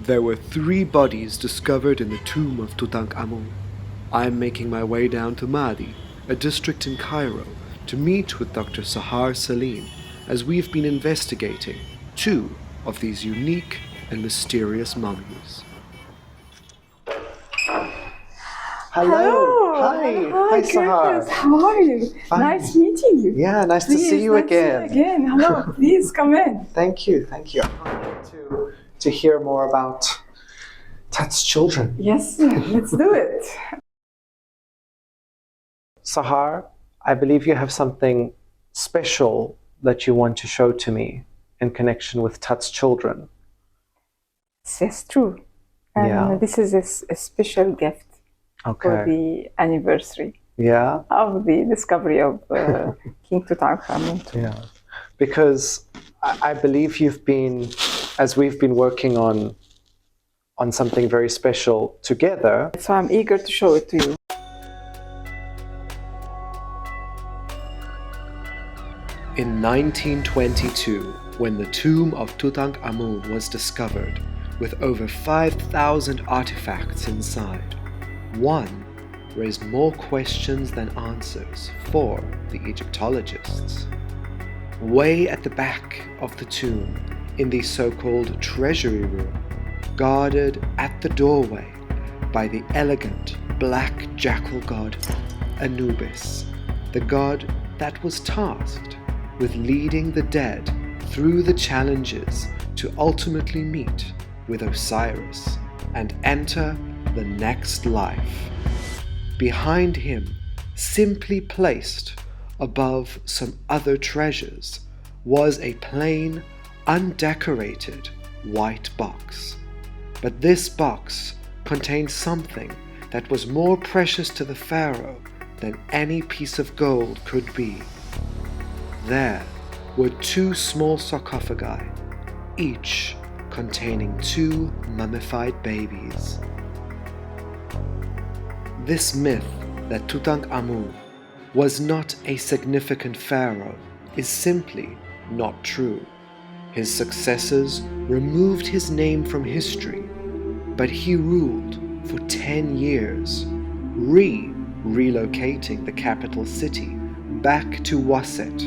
There were 3 bodies discovered in the tomb of Tutankhamun. I'm making my way down to Madi, a district in Cairo, to meet with Dr. Sahar Saleem, as we've been investigating 2 of these unique and mysterious mummies. Hello. Hi. Hi, Sahar. Curtis. How are you? Fine. Nice meeting you. Yeah, nice to see you again. Hello. Please come in. Thank you. I'm here to hear more about Tut's children. Yes, let's do it. Sahar, I believe you have something special that you want to show to me in connection with Tut's children. Yes, true. And Yeah. this is a special gift for the anniversary of the discovery of King Tutankhamun. Yeah, because I believe you've been, as we've been working on something very special together. So I'm eager to show it to you. In 1922, when the tomb of Tutankhamun was discovered, with over 5,000 artifacts inside, one raised more questions than answers for the Egyptologists. Way at the back of the tomb, in the so-called treasury room, guarded at the doorway by the elegant black jackal god Anubis, the god that was tasked with leading the dead through the challenges to ultimately meet with Osiris and enter the next life. Behind him, simply placed above some other treasures, was a plain, undecorated white box. But this box contained something that was more precious to the pharaoh than any piece of gold could be. There were 2 small sarcophagi, each containing 2 mummified babies. This myth that Tutankhamun was not a significant pharaoh is simply not true. His successors removed his name from history, but he ruled for 10 years, relocating the capital city back to Waset,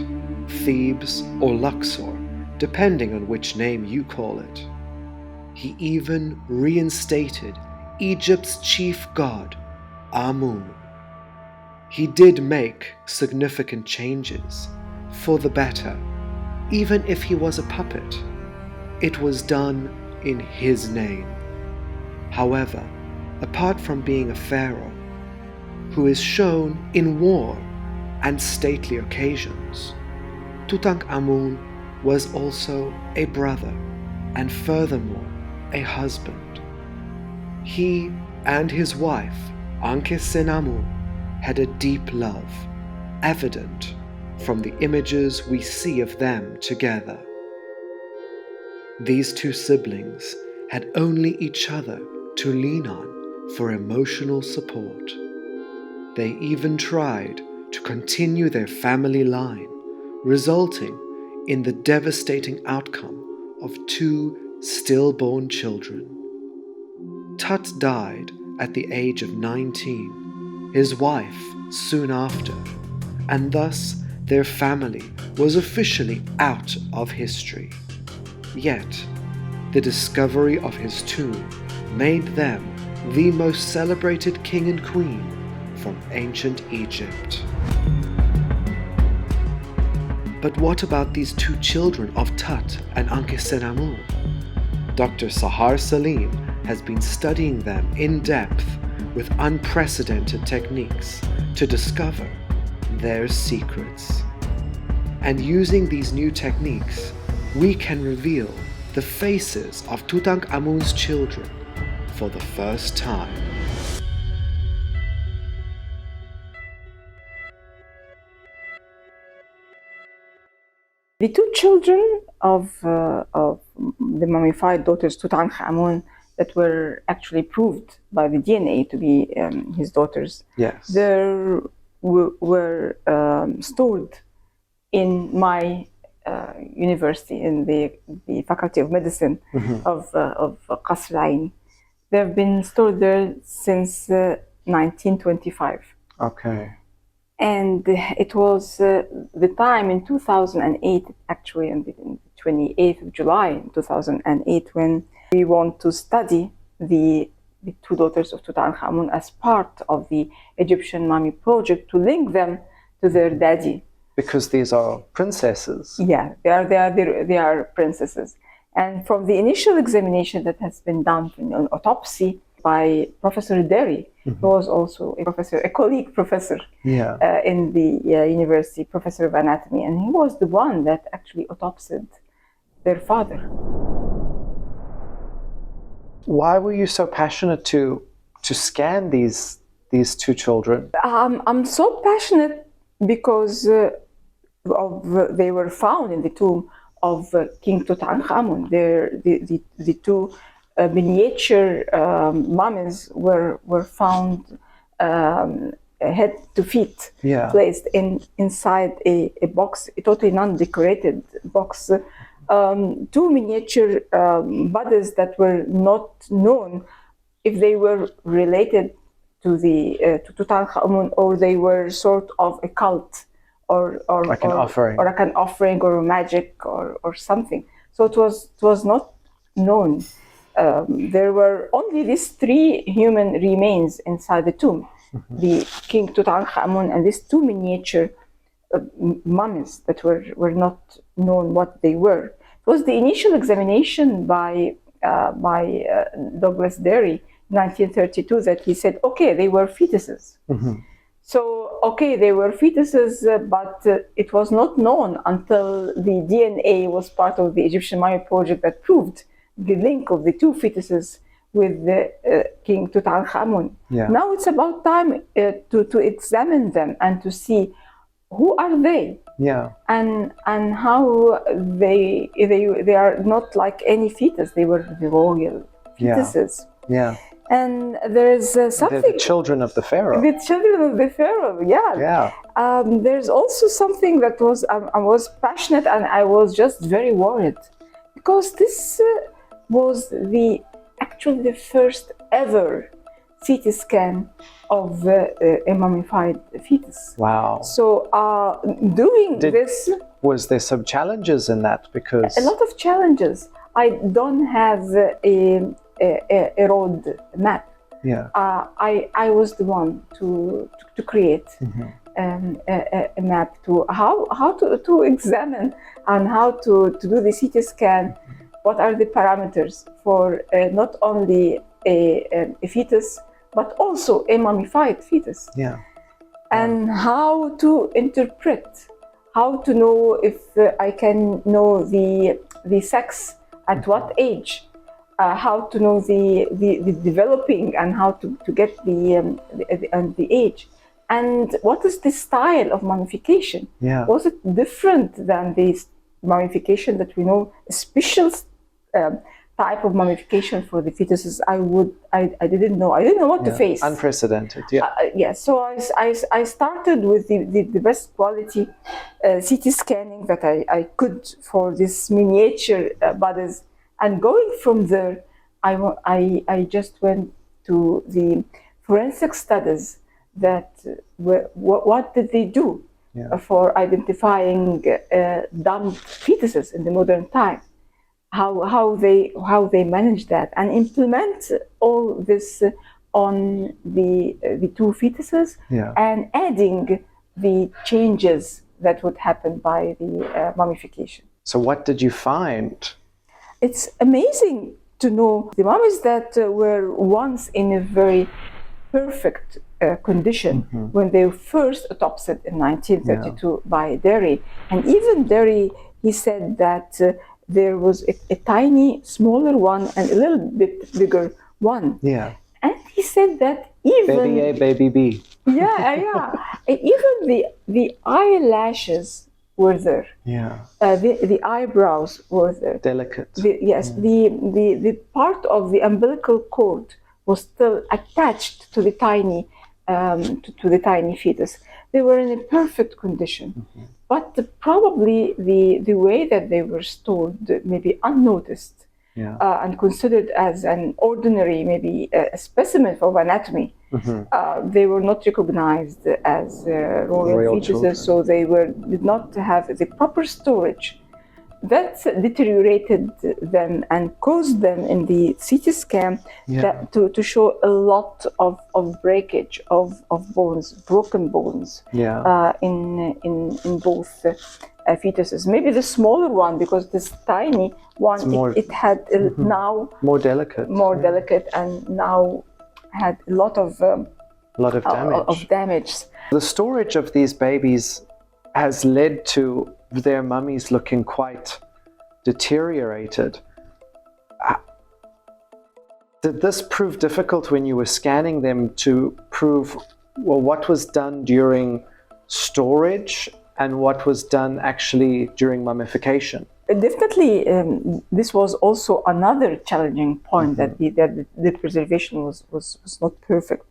Thebes or Luxor, depending on which name you call it. He even reinstated Egypt's chief god, Amun. He did make significant changes for the better, even if he was a puppet. It was done in his name. However, apart from being a pharaoh, who is shown in war and stately occasions, Tutankhamun was also a brother and furthermore a husband. He and his wife, Ankhesenamun, had a deep love, evident from the images we see of them together. These 2 siblings had only each other to lean on for emotional support. They even tried to continue their family line, resulting in the devastating outcome of 2 stillborn children. Tut died at the age of 19, his wife soon after, and thus their family was officially out of history. Yet, the discovery of his tomb made them the most celebrated king and queen from ancient Egypt. But what about these 2 children of Tut and Ankhesenamun? Dr. Sahar Saleem has been studying them in depth with unprecedented techniques to discover their secrets. And using these new techniques, we can reveal the faces of Tutankhamun's children for the first time. The 2 children of the mummified daughters Tutankhamun that were actually proved by the DNA to be his daughters. Yes. They were stored in my university, in the Faculty of Medicine of Qasr Al Aini. They've been stored there since 1925. Okay. And it was the time in 2008, actually, on the 28th of July in 2008, when we want to study the two daughters of Tutankhamun as part of the Egyptian mummy project to link them to their daddy. Because these are princesses. Yeah, they are princesses. And from the initial examination that has been done in an autopsy by Professor Derry, who was also a colleague professor in the university, professor of anatomy, and he was the one that actually autopsied their father. Why were you so passionate to scan these two children? I'm so passionate because they were found in the tomb of King Tutankhamun. The two miniature mummies were found head to feet, placed inside a box, a totally non-decorated box. Two miniature bodies that were not known if they were related to to Tutankhamun, or they were sort of a cult, or like an offering, or like an offering, or magic, or something. So it was not known. There were only these three human remains inside the tomb: the King Tutankhamun and these two miniature mummies that were not known what they were. It was the initial examination by Douglas Derry, 1932, that he said, okay, they were fetuses. So, okay, they were fetuses, but it was not known until the DNA was part of the Egyptian mummy project that proved the link of the two fetuses with King Tutankhamun. Now it's about time to examine them and to see who are they, and how they are not like any fetus. They were the royal fetuses. And there is something. They're the children of the pharaoh. The children of the pharaoh. There's also something that I was passionate, and I was just very worried, because this was actually the first ever CT scan of a mummified fetus. Wow. So was there some challenges in that? Because a lot of challenges. I don't have a road map. I was the one to create a map to how to examine and how to do the CT scan. What are the parameters for not only a fetus, but also a mummified fetus? And how to interpret, how to know if I can know the sex at what age, how to know the developing, and how to get the age, and what is the style of mummification? Was it different than the mummification that we know, a special type of mummification for the fetuses? I didn't know. I didn't know what to face. Unprecedented. So I started with the best quality CT scanning that I could for these miniature bodies, and going from there, I just went to the forensic studies. That what did they do for identifying dumb fetuses in the modern time? How they manage that and implement all this on the two fetuses, and adding the changes that would happen by the mummification. So what did you find? It's amazing to know the mummies that were once in a very perfect condition when they were first autopsied in 1932 by Derry. And even Derry, he said that there was a tiny, smaller one and a little bit bigger one. And he said that even baby A, baby B. And even the eyelashes were there. The eyebrows were there. Delicate. The part of the umbilical cord was still attached to the tiny fetus. They were in a perfect condition. but probably the way that they were stored, maybe unnoticed, and considered as an ordinary, maybe a specimen of anatomy. They were not recognized as royal fetuses, children. so they did not have the proper storage. That deteriorated them and caused them in the CT scan to show a lot of breakage of bones, broken bones in both fetuses. Maybe the smaller one, because this tiny one, it had now more delicate, and now had a lot of damage. The storage of these babies has led to their mummies looking quite deteriorated. Did this prove difficult when you were scanning them to prove, well, what was done during storage and what was done actually during mummification? Definitely, this was also another challenging point, that the preservation was not perfect.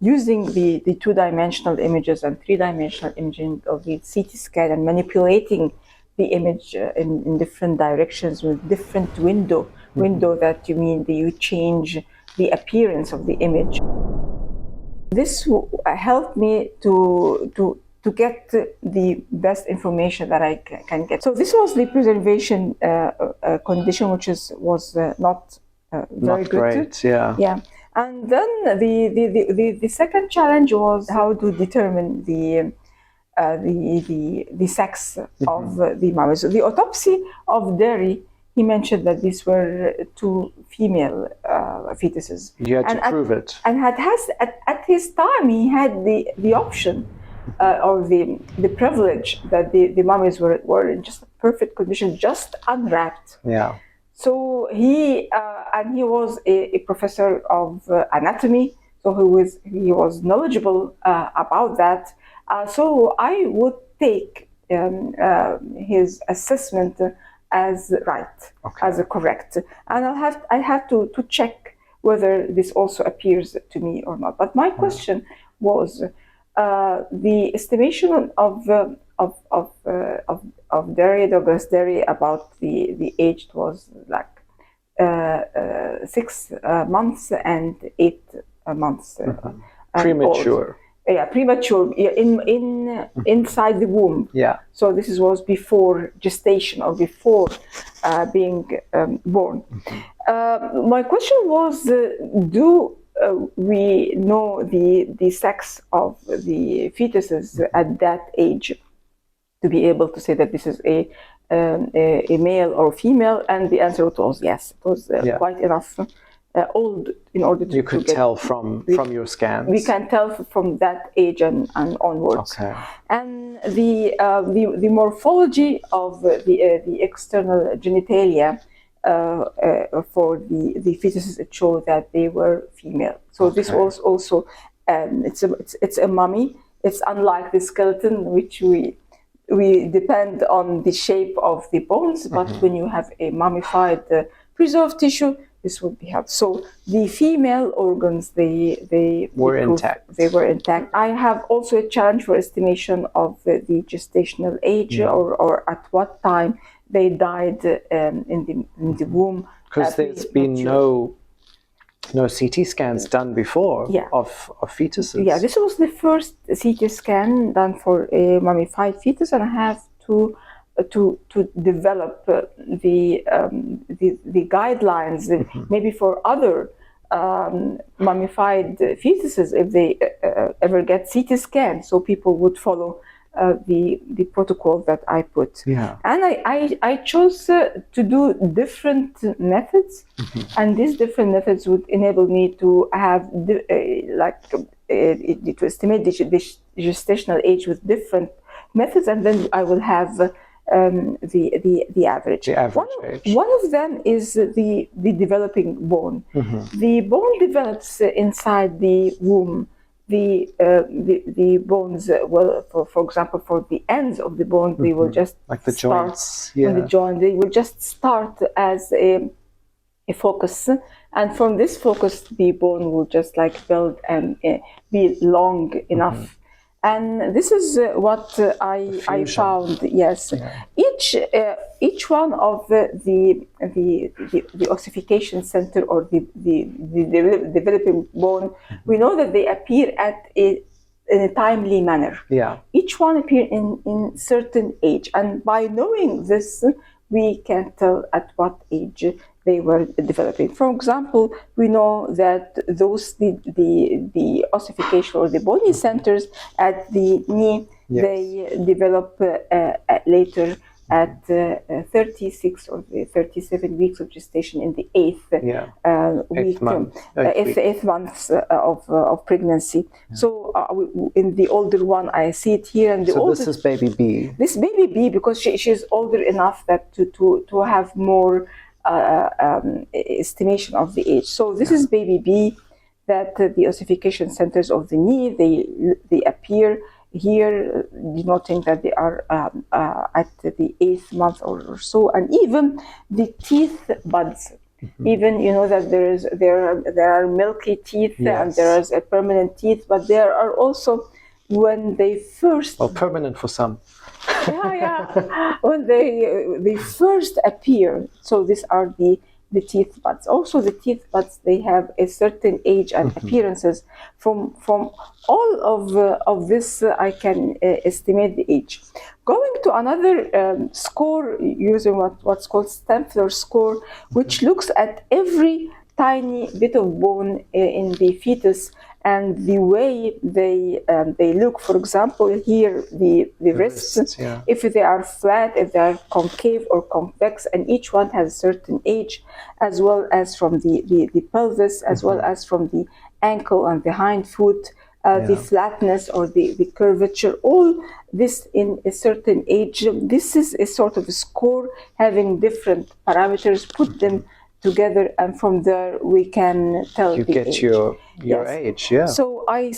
Using the two-dimensional images and three-dimensional imaging of the CT scan and manipulating the image in different directions with different window that you change the appearance of the image. This helped me to get the best information that I can get. So this was the preservation condition, which was not very good. Great, yeah. And then the second challenge was how to determine the sex of the mummies. The autopsy of Derry, he mentioned that these were two female fetuses. You had to prove it. And at his time, he had the option or the privilege that the mummies were in just perfect condition, just unwrapped. So he was a professor of anatomy, so he was knowledgeable about that. So I would take his assessment as right, as correct, and I have to check whether this also appears to me or not. But my question was the estimation of Derry, Douglas Derry, about the age was like 6 months and 8 months. Premature. Old. Premature. Inside the womb. So this was before gestation or before being born. My question was: do we know the sex of the fetuses at that age to be able to say that this is a male or female? And the answer was yes. It was quite enough old in order to. You could tell from your scans. We can tell from that age and onwards. And the morphology of the external genitalia for the fetuses, it showed that they were female. So this was also it's a mummy. It's unlike the skeleton, which we depend on the shape of the bones, but when you have a mummified preserved tissue, this would be helped. So the female organs, they were intact. They were intact. I have also a challenge for estimation of the gestational age, or at what time they died in the womb. Because there's been no CT scans done before of fetuses. Yeah, this was the first CT scan done for a mummified fetus, and I have to develop the guidelines maybe for other mummified fetuses if they ever get CT scans, so people would follow the protocol that I put. And I chose to do different methods, and these different methods would enable me to have to estimate the gestational age with different methods, and then I will have the average. Age. One of them is the developing bone. The bone develops inside the womb. The bones will, for example, for the ends of the bone, they will just like the joints. The joint, they will just start as a focus, and from this focus, the bone will just like build and be long enough. And this is what I fusion. found. Yes, each one of the ossification center or the developing bone, we know that they appear in a timely manner. Yeah. Each one appear in certain age, and by knowing this, we can tell at what age they were developing. For example, we know that the ossification or the bony centers at the knee, they develop later at 36 or 37 weeks of gestation in the eighth week, eighth months of pregnancy. Yeah. So in the older one, I see it here, and this is baby B. This baby B, because she's older enough that to have more estimation of the age. So this is baby B, that the ossification centers of the knee, they appear here, denoting that they are at the eighth month or so, and even the teeth buds. Even that there are milky teeth, and there is a permanent teeth, but there are also when they first permanent for some. When they first appear. So these are the teeth buds. Also, the teeth buds, they have a certain age and appearances. From all of this, I can estimate the age. Going to another score using what's called Stamfler score, which looks at every tiny bit of bone in the fetus and the way they look. For example, here the wrists, if they are flat, if they are concave or convex, and each one has a certain age, as well as from the pelvis, as well as from the ankle and the hind foot, the flatness or the curvature, all this in a certain age. This is a sort of a score having different parameters, put them together, and from there we can tell you the get age. your age. Yeah. So I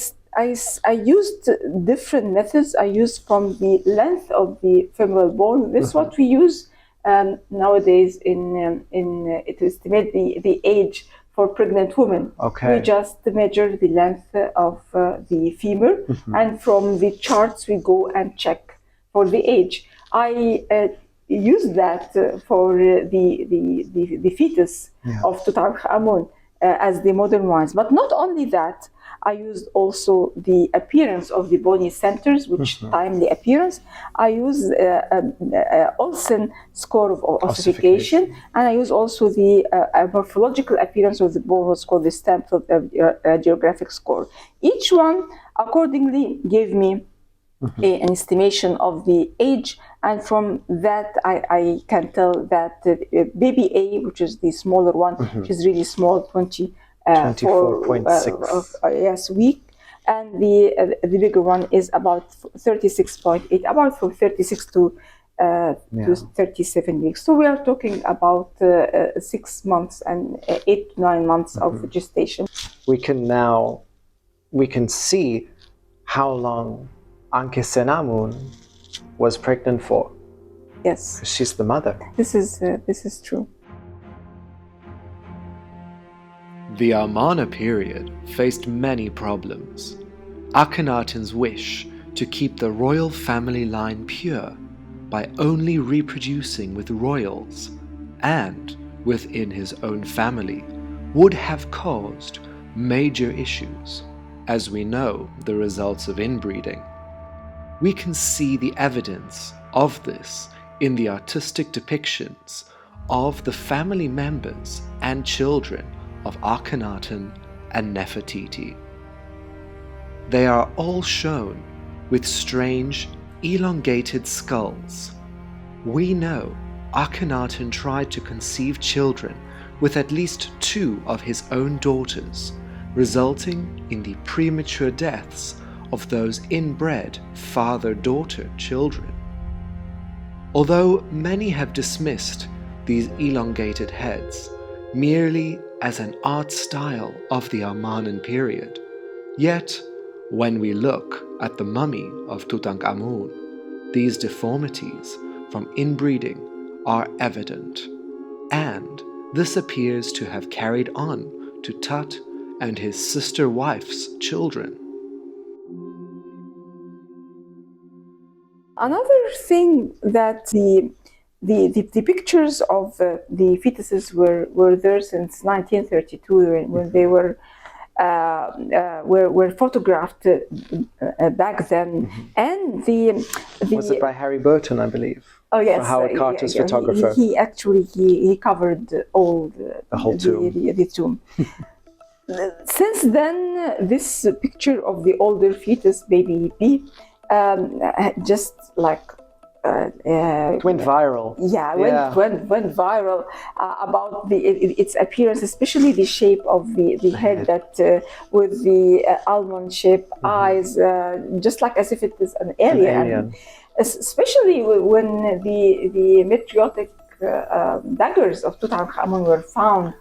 used different methods. I used from the length of the femoral bone. This is what we use nowadays to estimate the age for pregnant women. Okay. We just measure the length of the femur, and from the charts we go and check for the age. I use that for the fetus of Tutankhamun as the modern ones. But not only that, I used also the appearance of the bony centers, which timely appearance. I use Olsen score of ossification, and I use also the morphological appearance of the bone, what's called the Stamford geographic score. Each one accordingly gave me an estimation of the age, and from that I can tell that baby A, which is the smaller one, which is really small, 24.6 week, and the bigger one is about 36.8, about from 36 to 37 weeks. So we are talking about 6 months and 8 to 9 months of gestation. We can see how long Ankhesenamun was pregnant for. Yes, she's the mother. This is true. The Amarna period faced many problems. Akhenaten's wish to keep the royal family line pure by only reproducing with royals and within his own family would have caused major issues, as we know the results of inbreeding. We can see the evidence of this in the artistic depictions of the family members and children of Akhenaten and Nefertiti. They are all shown with strange, elongated skulls. We know Akhenaten tried to conceive children with at least 2 of his own daughters, resulting in the premature deaths of those inbred father-daughter children. Although many have dismissed these elongated heads merely as an art style of the Amarnan period, yet when we look at the mummy of Tutankhamun, these deformities from inbreeding are evident, and this appears to have carried on to Tut and his sister wife's children. Another thing that the pictures of the fetuses were there since 1932 when they were photographed back then, and the Was it by Harry Burton, I believe? Oh yes, For Howard Carter's photographer. He actually he covered all the whole tomb. The tomb. Since then, this picture of the older fetus, baby B, just like it went viral. Yeah, went viral about its appearance, especially the shape of the head that with the almond shaped eyes, just like as if it is an alien. Especially when the meteoritic daggers of Tutankhamun were found.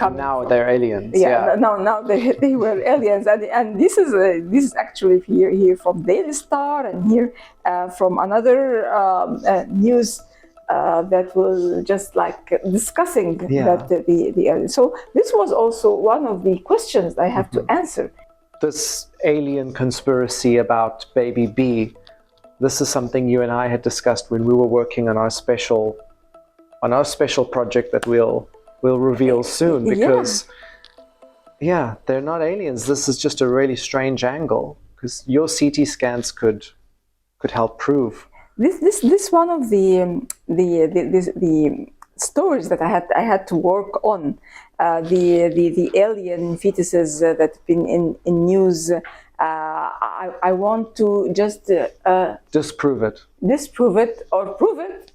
Now they're aliens. Now they were aliens, and this is actually here from Daily Star, and here from another news that was just like discussing that the aliens. So this was also one of the questions I have to answer. This alien conspiracy about baby B. This is something you and I had discussed when we were working on our special project that we'll reveal soon, because they're not aliens. This is just a really strange angle, because your CT scans could help prove. This one of the stories that I had to work on, the alien fetuses that have been in news. I want to just disprove it or prove it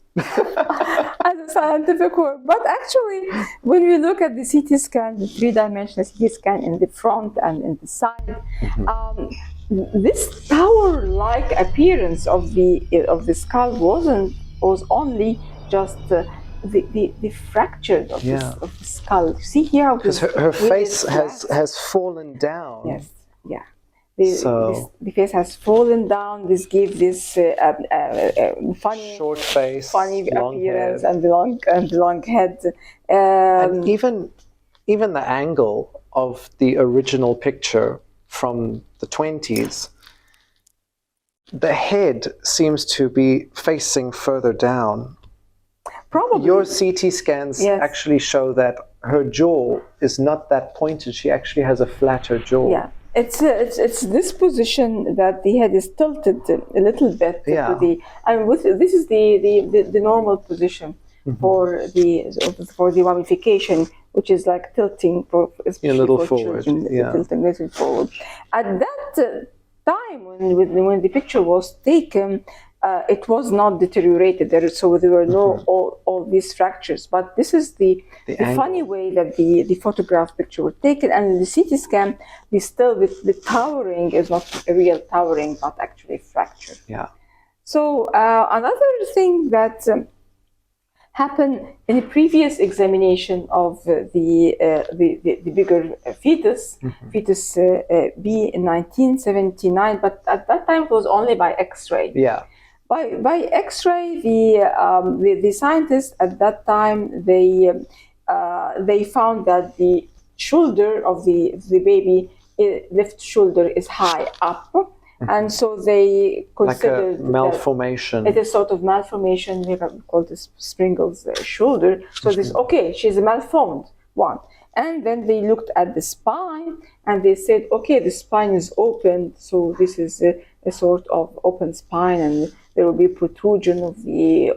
as a scientific word. But actually, when we look at the CT scan, the three-dimensional CT scan in the front and in the side, this tower-like appearance of the skull was only just the fracture of the skull. See here, because her face has fallen down. Yes, yeah. The face has fallen down. This gives this funny, short face, funny appearance, head. and the long head. And even the angle of the original picture from the 20s, the head seems to be facing further down. Probably. Your CT scans actually show that her jaw is not that pointed. She actually has a flatter jaw. Yeah. It's this position that the head is tilted a little bit to this is the normal position for the mummification, which is like tilting a little forward. Tilting a little forward. At that time when the picture was taken, it was not deteriorated, so there were no all these fractures. But this is the funny way that the photograph picture was taken, and in the CT scan, the towering is not a real towering, but actually fracture. Yeah. So another thing that happened in the previous examination of the bigger fetus B in 1979, but at that time it was only by X-ray. Yeah. By X-ray, the scientists at that time they found that the shoulder of the baby, left shoulder, is high up, and so they considered like a malformation. It is sort of malformation. We call this Springle's shoulder. So this she's a malformed one. And then they looked at the spine and they said, okay, the spine is open, so this is a sort of open spine, and there will be protrusion of the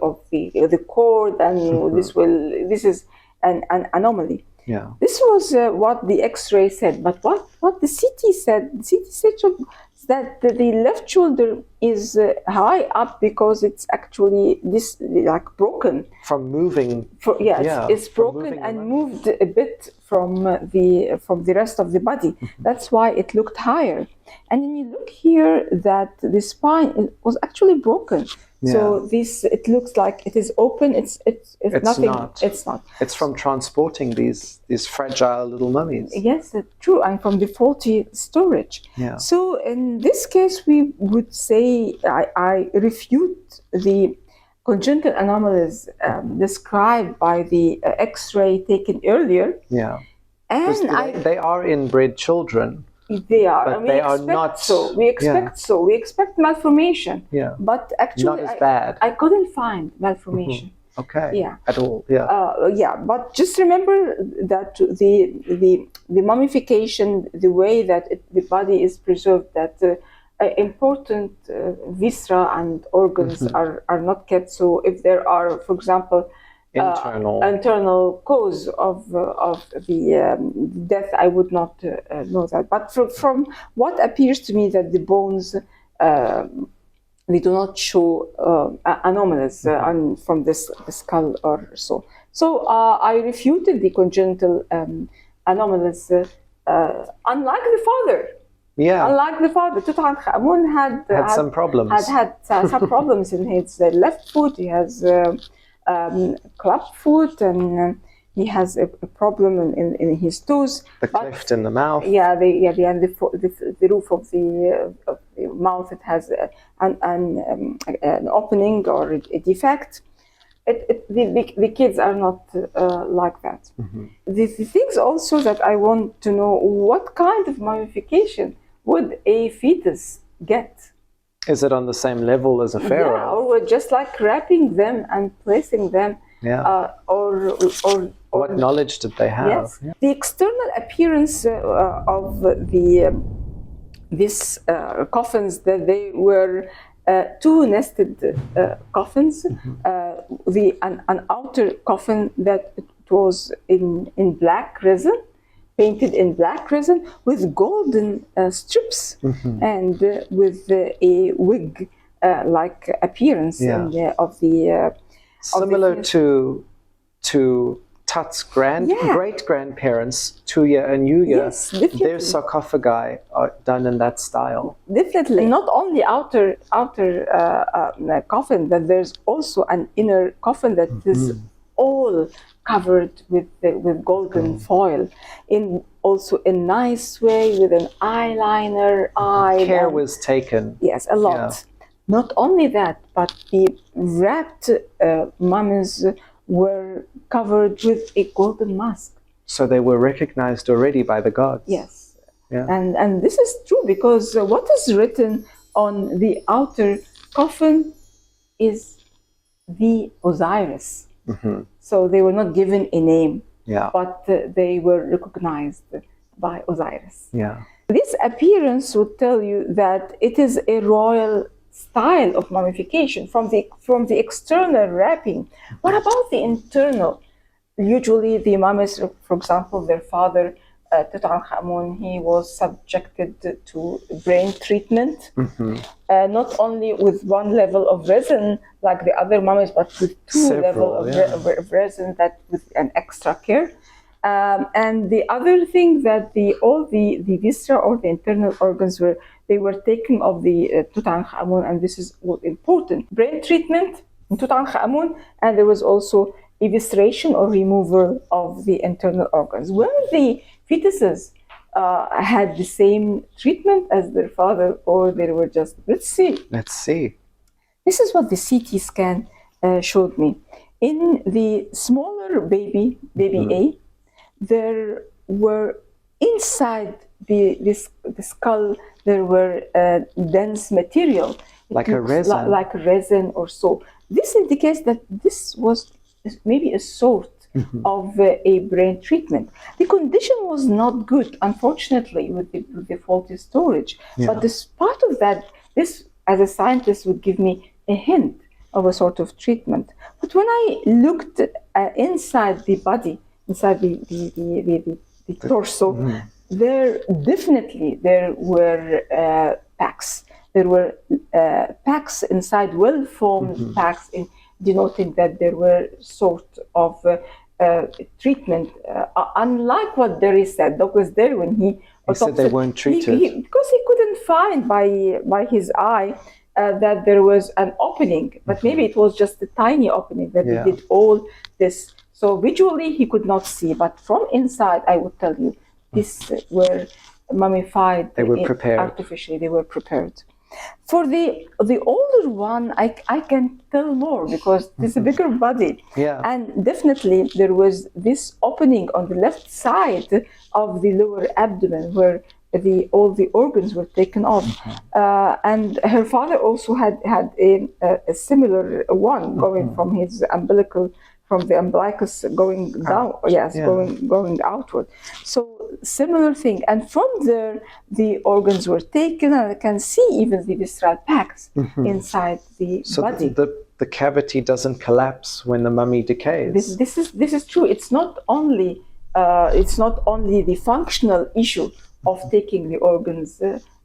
cord, and this is an anomaly. Yeah. This was what the X-ray said, but what the CT said, that the left shoulder is high up because it's actually broken from moving. It's broken and moved a bit from the rest of the body. That's why it looked higher. And then you look here that the spine was actually broken. Yeah. So it looks like it is open. It's nothing. Not. It's not. It's from transporting these fragile little mummies. Yes, true, and from the faulty storage. Yeah. So in this case, we would say I refute the congenital anomalies described by the X-ray taken earlier. Yeah. And they are inbred children. They are, But and they we are expect not. so. We expect Yeah. so. We expect malformation. Yeah. But actually, Not as bad. I couldn't find malformation. Okay. Yeah. At all. Yeah. Yeah, but just remember that the mummification, the way that the body is preserved, that important viscera and organs are not kept. So if there are, for example, internal cause of the death, I would not know that. But from what appears to me, that the bones. They do not show anomalies from the skull or so. So I refuted the congenital anomalies, unlike the father. Yeah. Unlike the father, Tutankhamun had some problems. Had some problems in his left foot. He has club foot, and he has a problem in his toes. The cleft in the mouth. Yeah, the roof of the mouth. It has an opening or a defect. The kids are not like that. The things also that I want to know: what kind of mummification would a fetus get? Is it on the same level as a pharaoh? Yeah, or just like wrapping them and placing them. Yeah. Or what knowledge did they have? Yes. Yeah. The external appearance of these coffins, that they were two nested coffins. An outer coffin that it was in black resin, painted in black resin with golden strips and with a wig like appearance of the similar to Tut's great grandparents, Tuya and Yuya. Yes, definitely. Their sarcophagi are done in that style. Definitely, not only outer coffin, but there's also an inner coffin that is all covered with golden foil, in also a nice way, with an eyeliner. Care was taken. Yes, a lot. Yeah. Not only that, but the wrapped mummies were covered with a golden mask. So they were recognized already by the gods. Yes. Yeah. And this is true, because what is written on the outer coffin is the Osiris. So they were not given a name, but they were recognized by Osiris. Yeah. This appearance would tell you that it is a royal style of mummification from the external wrapping. What about the internal? Usually the mummies, for example, their father Tutankhamun, he was subjected to brain treatment, not only with one level of resin like the other mummies, but with two levels of resin, that with an extra care. And the other thing, that all the viscera or the internal organs were taken of the Tutankhamun, and this is important. Brain treatment in Tutankhamun, and there was also evisceration or removal of the internal organs. When the fetuses had the same treatment as their father, or they were just, let's see. This is what the CT scan showed me. In the smaller baby A, there were inside the skull, there were dense material. Like a resin. Like a resin or so. This indicates that this was maybe a sort of a brain treatment. The condition was not good, unfortunately, with the faulty storage. But despite of that, this, as a scientist, would give me a hint of a sort of treatment. But when I looked inside the body, inside the torso, there were packs. There were packs inside, well-formed packs, denoting that there were sort of treatment, unlike what Derry said. Doc was there when he said they weren't treated. Because he couldn't find by his eye that there was an opening, but maybe it was just a tiny opening that they did all this. So visually he could not see, but from inside, I would tell you, these were mummified. They were prepared artificially. They were prepared. For the older one, I can tell more, because it's a bigger body. And definitely there was this opening on the left side of the lower abdomen, where all the organs were taken off, and her father also had a similar one going from his umbilical, from the umbilicus going down, going outward. So similar thing, and from there the organs were taken, and I can see even the visceral packs inside the body. The cavity doesn't collapse when the mummy decays. This is true. It's not only the functional issue of taking the organs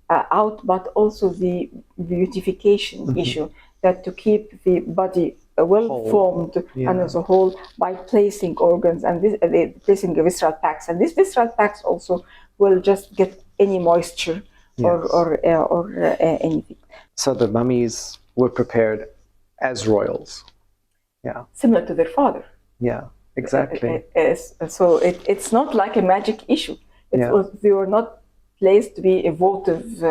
out, but also the beautification issue, that to keep the body well formed and as a whole by placing organs and placing the visceral packs, and these visceral packs also will just get any moisture or anything. So the mummies were prepared as royals. Yeah. Similar to their father. Yeah, exactly. So it's not like a magic issue. They were not placed to be votive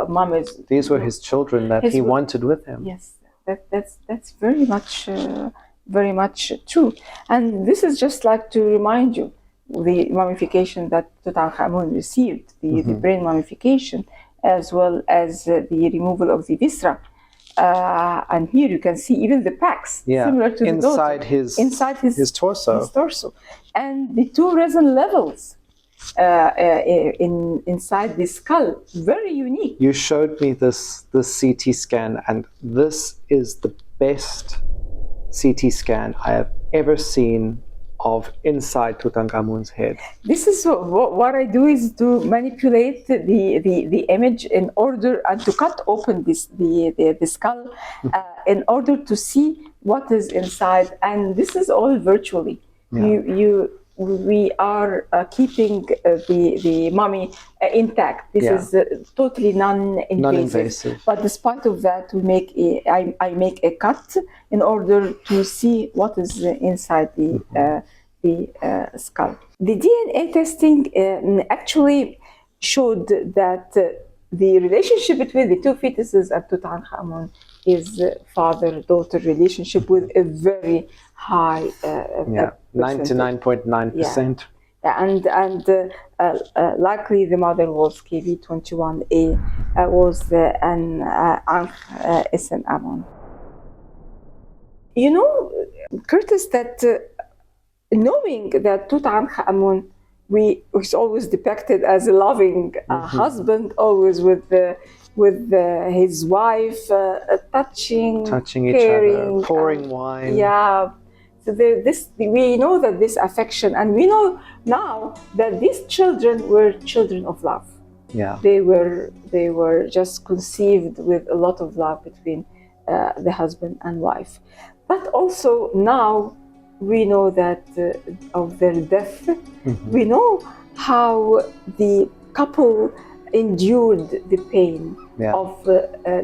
mummies. These were his children that he wanted with him. Yes, that's very much true. And this is just like to remind you the mummification that Tutankhamun received, the brain mummification, as well as the removal of the viscera. And here you can see even the packs, similar to inside his torso. And the two resin levels inside the skull, very unique. You showed me this CT scan, and this is the best CT scan I have ever seen of inside Tutankhamun's head. This is what I do, is to manipulate the image in order and to cut open the skull in order to see what is inside, and this is all virtually. We are keeping the mummy intact. This is totally non-invasive. But despite of that, I make a cut in order to see what is inside the skull. The DNA testing actually showed that the relationship between the two fetuses and Tutankhamun is father-daughter relationship with a very high 99.9%. And likely the mother was KB21A, was an Ankhesenamun. You know, Curtis, that knowing that Tutankhamun was always depicted as a loving husband, always with his wife, touching each caring, other, pouring wine. Yeah. So we know that this affection, and we know now that these children were children of love. Yeah. They were just conceived with a lot of love between the husband and wife. But also now we know that of their death, we know how the couple endured the pain of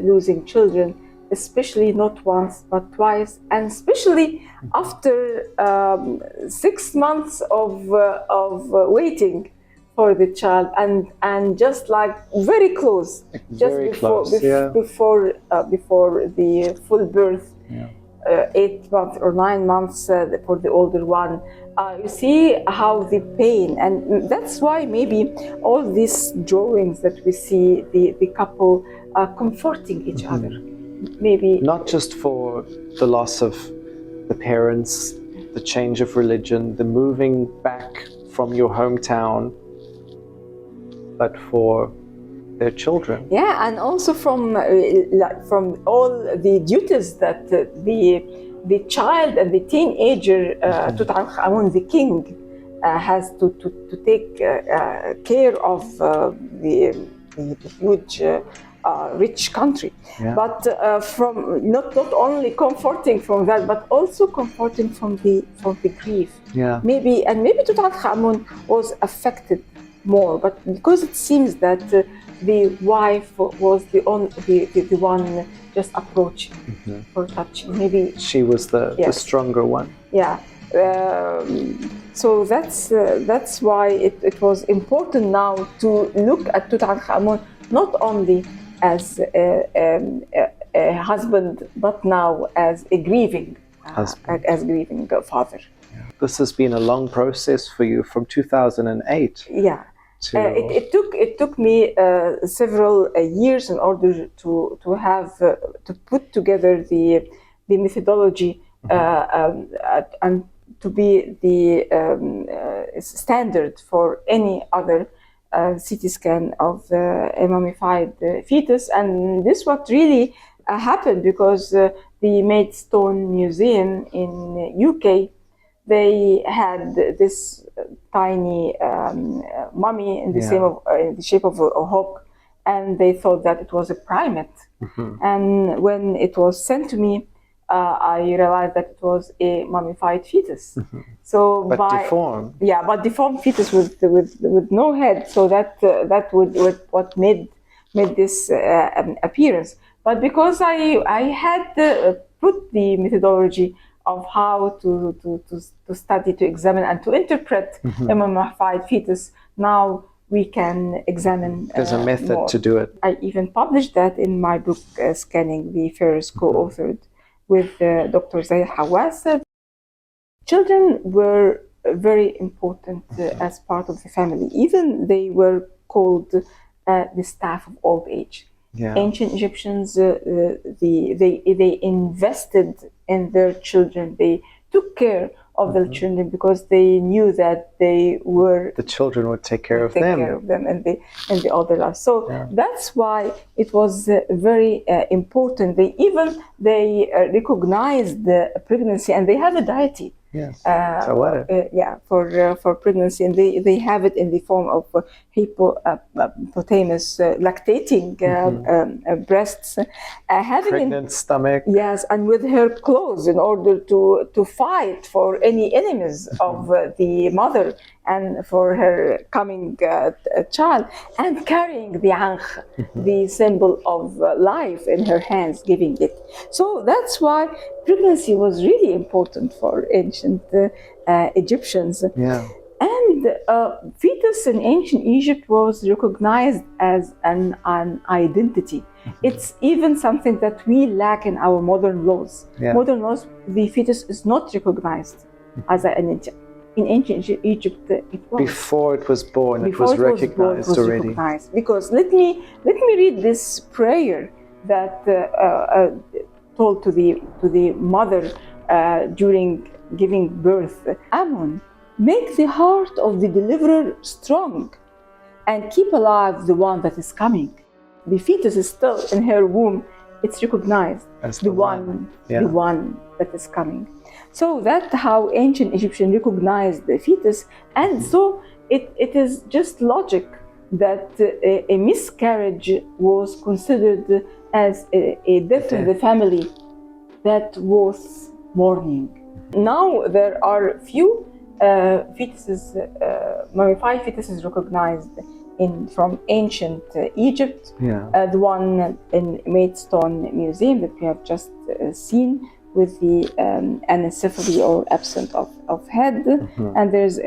losing children, especially not once but twice, and especially after 6 months of waiting for the child, and just like very close, before the full birth. 8 months or 9 months for the older one. You see how the pain, and that's why maybe all these drawings that we see the couple comforting each other. Maybe not just for the loss of the parents, the change of religion, the moving back from your hometown, but for their children. Yeah, and also from all the duties that the child and the teenager Tutankhamun, the king, has to take care of the huge rich country. But from not only comforting from that, but also comforting from the grief. Maybe Tutankhamun was affected more, but because it seems that the wife was the one just approaching for touching. Maybe she was the stronger one. Yeah. So that's why it was important now to look at Tutankhamun not only as a husband, but now as a grieving father. This has been a long process for you from 2008. Yeah. to It took me several years in order to have to put together the methodology and to be the standard for any other CT scan of a mummified fetus. And this what really happened, because the Maidstone Museum in UK, they had this tiny mummy in the in the shape of a hawk, and they thought that it was a primate. And when it was sent to me, I realized that it was a mummified fetus. So but deformed. Yeah, but deformed fetus with no head. So that would what made this appearance. But because I had put the methodology of how to study, to examine, and to interpret a mummified fetus, now we can examine. There's a method more. To do it. I even published that in my book, Scanning the Fears, co-authored with Dr. Zahir Hawass. Children were very important as part of the family. Even they were called the staff of old age. Yeah. Ancient Egyptians, they invested in their children. They took care of their children because they knew that the children would take care of them in the older life. So that's why it was very important. They recognized the pregnancy, and they have a deity. Yes. So what? For pregnancy, and they have it in the form of hippopotamus lactating breasts, having pregnant stomach. Yes, and with her claws in order to fight for any enemies of the mother and for her coming child, and carrying the ankh, the symbol of life, in her hands, giving it. So that's why pregnancy was really important for ancient Egyptians. Yeah. And fetus in ancient Egypt was recognized as an identity. It's even something that we lack in our modern laws. Yeah. Modern laws, the fetus is not recognized as an entity. In ancient Egypt, it was. Before it was born, it was recognized already. Because let me read this prayer that told to the mother during giving birth. Amun, make the heart of the deliverer strong, and keep alive the one that is coming. The fetus is still in her womb. It's recognized as the one that is coming. So that's how ancient Egyptians recognized the fetus, and so it is just logic that a miscarriage was considered as a death in the family that was mourning. Now there are few fetuses, mummified fetuses recognized from ancient Egypt. The one in Maidstone Museum that we have just seen, with the anencephaly or absent of head. And there's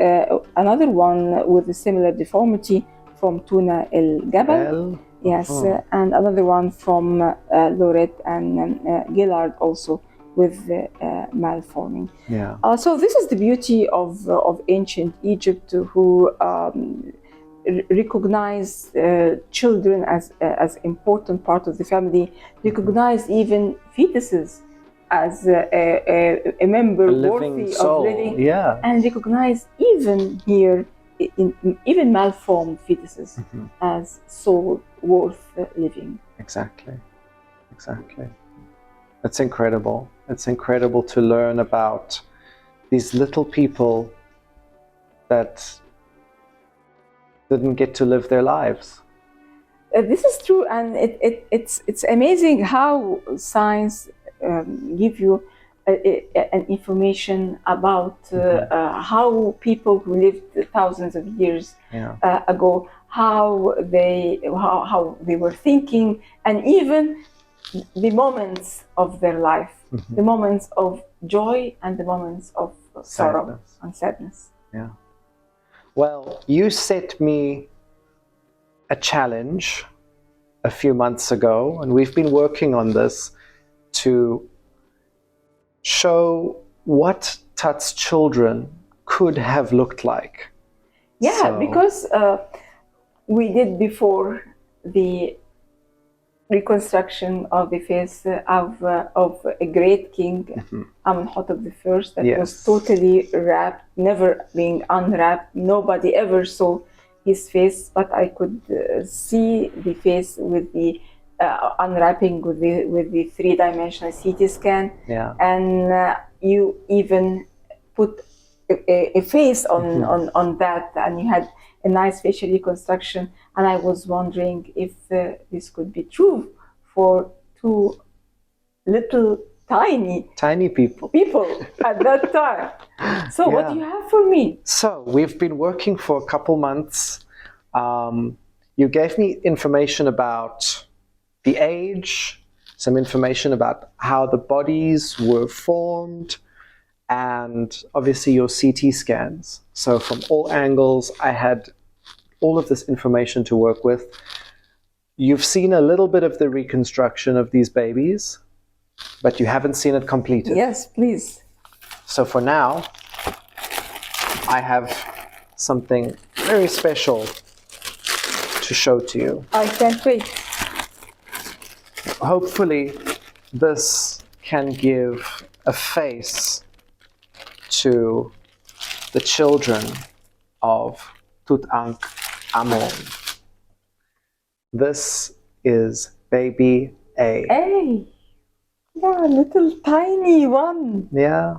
another one with a similar deformity from Tuna El Gabal. Yes, and another one from Lorette and Gillard, also with malforming. So this is the beauty of ancient Egypt, who recognize children as important part of the family, recognize even fetuses as a member worthy of living, and recognize even here, even malformed fetuses as soul worth living. Exactly. That's incredible. It's incredible to learn about these little people that didn't get to live their lives. This is true, and it's amazing how science give you an information about how people who lived thousands of years ago, how they were thinking, and even the moments of their life, the moments of joy and the moments of sorrow and sadness. Yeah. Well, you set me a challenge a few months ago, and we've been working on this to show what Tut's children could have looked like. Yeah, because we did before the reconstruction of the face of a great king, Amenhotep I, that was Yes. totally wrapped, never being unwrapped. Nobody ever saw his face, but I could see the face with the unwrapping with the three-dimensional CT scan, Yeah. and you even put a face on that, and you had a nice facial reconstruction. And I was wondering if this could be true for two little tiny people. at that time. So what do you have for me? So we've been working for a couple months. You gave me information about the age, some information about how the bodies were formed, and obviously your CT scans. So from all angles, I had all of this information to work with. You've seen a little bit of the reconstruction of these babies, but you haven't seen it completed. Yes, please. So for now, I have something very special to show to you. I can't wait. Hopefully, this can give a face to the children of Tutankhamun. This is baby A. Hey, yeah, little tiny one. Yeah.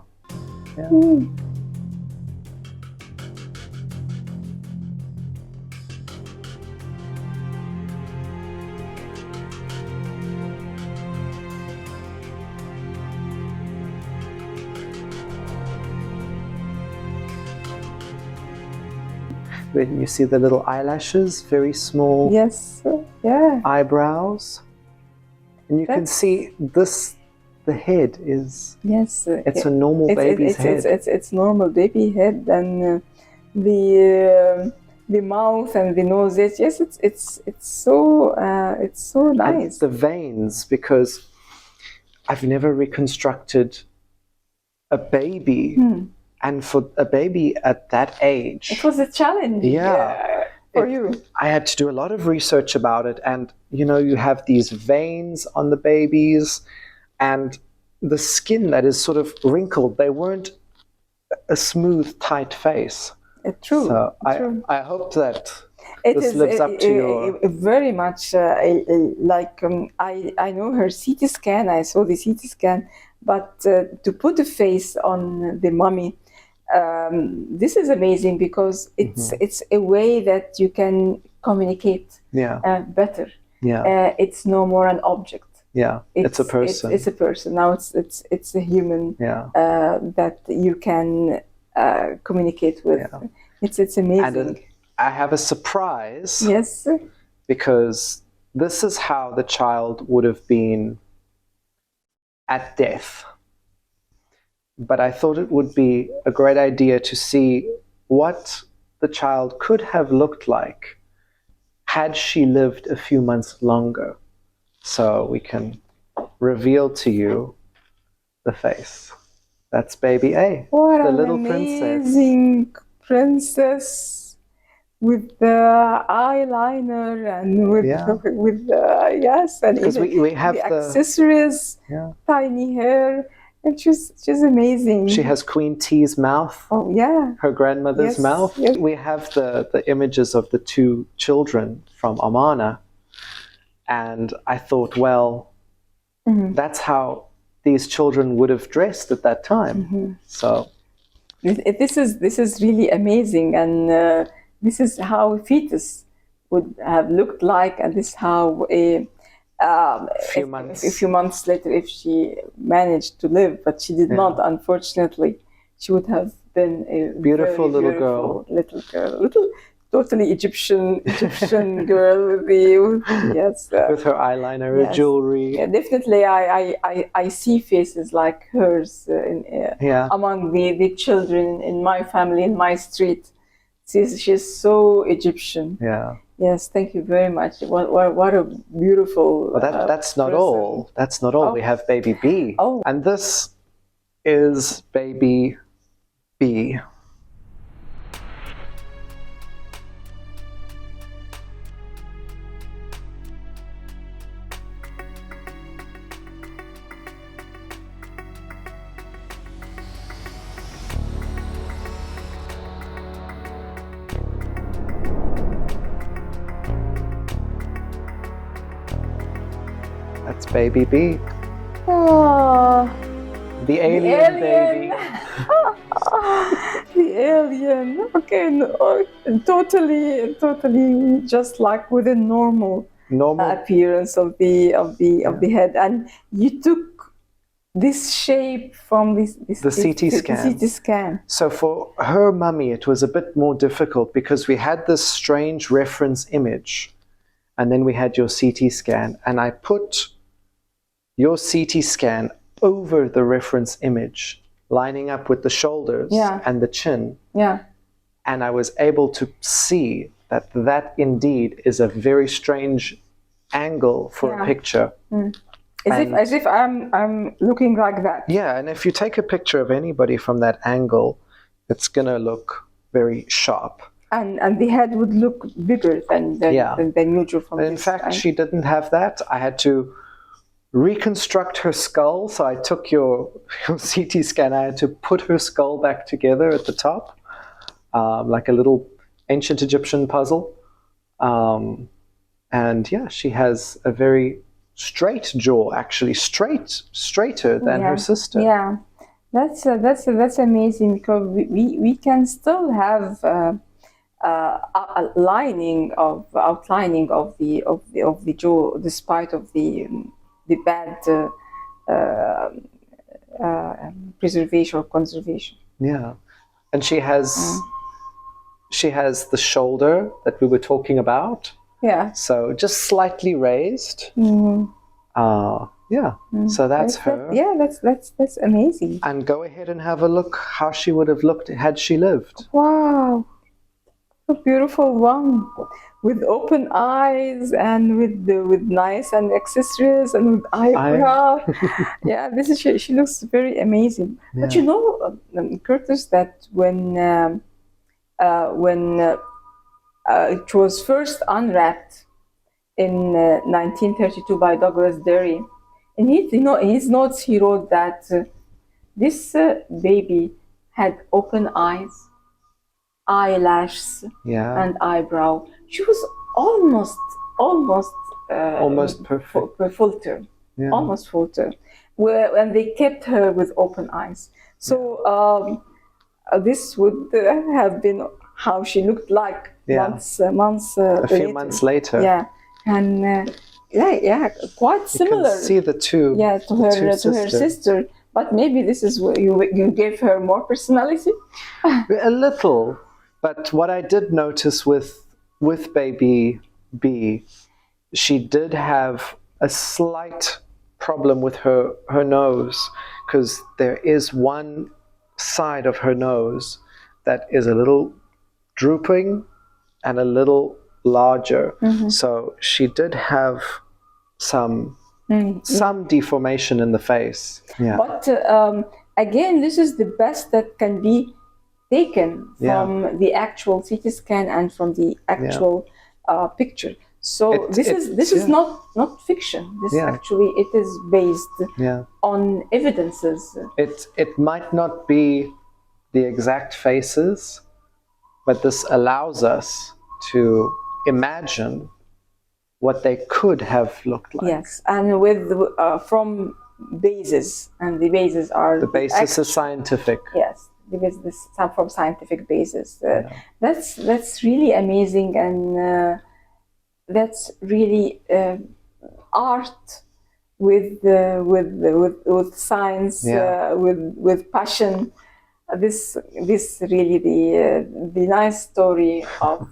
When you see the little eyelashes, very small. Yes, yeah. Eyebrows, and you can see this. The head is. Yes. It's a normal baby's head. It's normal baby head, and the mouth and the nose. Yes, it's so nice. And the veins, because I've never reconstructed a baby. And for a baby at that age, it was a challenge. For you. I had to do a lot of research about it, and you have these veins on the babies, and the skin that is sort of wrinkled. They weren't a smooth, tight face. True. So true. I hope that this lives up to your. Very much like I know her CT scan. I saw the CT scan, but to put a face on the mummy. This is amazing because it's a way that you can communicate better. It's no more an object. It's a person. It's a person. Now it's a human that you can communicate with. It's amazing. And I have a surprise. Yes. Because this is how the child would have been at death. But I thought it would be a great idea to see what the child could have looked like had she lived a few months longer. So we can reveal to you the face. That's baby A, what the an little amazing princess with the eyeliner and with yes, and because we have the accessories, tiny hair. And she's amazing. She has Queen T's mouth. Oh, yeah. Her grandmother's mouth. Yes. We have the images of the two children from Amana. And I thought, well, that's how these children would have dressed at that time. So this is really amazing. And this is how a fetus would have looked like. And this is how a few months later, if she managed to live, but she did not, unfortunately, she would have been a beautiful little girl, totally Egyptian girl with her eyeliner, her jewelry. Yeah, definitely, I see faces like hers among the children in my family, in my street. She's so Egyptian. Yeah. Yes, thank you very much. What a beautiful. Well, that's not all. That's not all. We have baby B. Oh. And this is baby B. baby B, Oh, the alien baby. The alien. Okay, no, totally, just like with a normal Normal. appearance of the head, and you took this shape from The CT scan. The CT scan. So for her mummy, it was a bit more difficult because we had this strange reference image, and then we had your CT scan, and I put your CT scan over the reference image, lining up with the shoulders and the chin. Yeah. And I was able to see that indeed is a very strange angle for a picture. As if I'm looking like that. Yeah, and if you take a picture of anybody from that angle, it's gonna look very sharp. And the head would look bigger than usual from In fact, she didn't have that. I had to reconstruct her skull. So I took your CT scan. I had to put her skull back together at the top, like a little ancient Egyptian puzzle. And yeah, she has a very straight jaw, actually straighter than her sister. Yeah, that's amazing, because we can still have outlining of the jaw, despite of the bad preservation or conservation. Yeah, and she has the shoulder that we were talking about. Yeah. So just slightly raised. So that's her. Yeah, that's amazing. And go ahead and have a look how she would have looked had she lived. Wow, a beautiful one, with open eyes and with nice and accessories and with eyebrow. Yeah, she looks very amazing. Yeah. But you know, Curtis, that when it was first unwrapped in 1932 by Douglas Derry, and in his notes he wrote that this baby had open eyes, eyelashes, and eyebrow. She was almost perfect, full term, almost full term. And they kept her with open eyes. So this would have been how she looked like months a few months later. Yeah, and quite similar. You can see the two. Yeah, to her sister. But maybe this is where you gave her more personality. A little, but what I did notice with baby B, she did have a slight problem with her nose, because there is one side of her nose that is a little drooping and a little larger. So she did have some deformation in the face. Yeah. But again, this is the best that can be taken from the actual CT scan and from the actual picture. So this is not fiction. This actually, it is based on evidences. It might not be the exact faces, but this allows us to imagine what they could have looked like. Yes, and with from bases, and the bases are the basis is scientific. Yes, because this from scientific basis. That's really amazing, and that's really art with science, with passion. This really the nice story of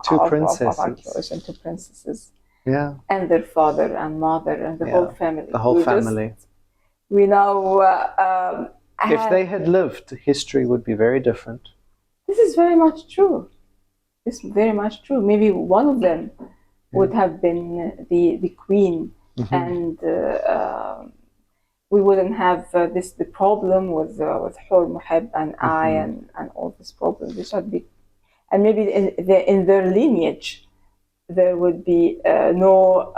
two princesses. And two princesses. Yeah. And their father and mother and the whole family. The whole family. We now. If they had lived, history would be very different. This is very much true. This is very much true. Maybe one of them would have been the queen, and we wouldn't have the problem with Hur Muhib and I and all this problem. This would be, and maybe in their lineage there would be no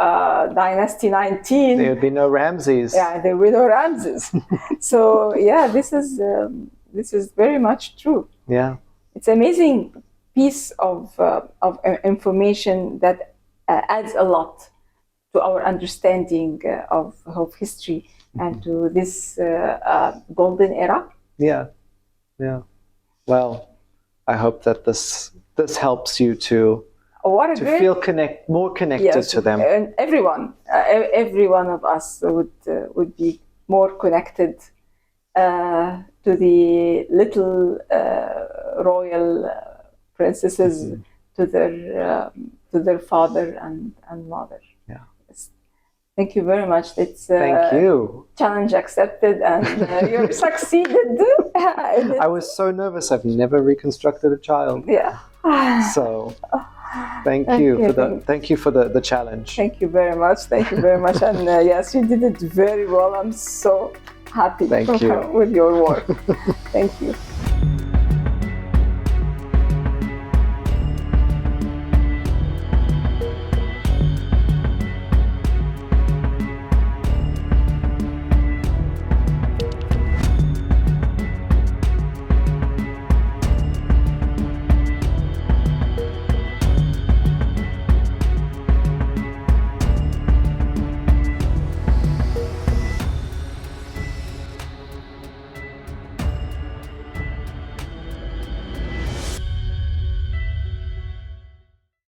Dynasty 19. There would be no Ramses. Yeah, there would be no Ramses. So yeah, this is very much true. Yeah, it's amazing piece of information that adds a lot to our understanding of history and to this golden era. Yeah. Well, I hope that this helps you to feel more connected to them. And every one of us would be more connected to the little royal princesses, to their father and mother. Yeah. Yes. Thank you very much. It's Thank you. Challenge accepted, and you succeeded. I was so nervous. I've never reconstructed a child. Yeah. So thank you for the challenge. Thank you very much. Thank you very much. And yes, you did it very well. I'm so happy Thank you. with your work. Thank you.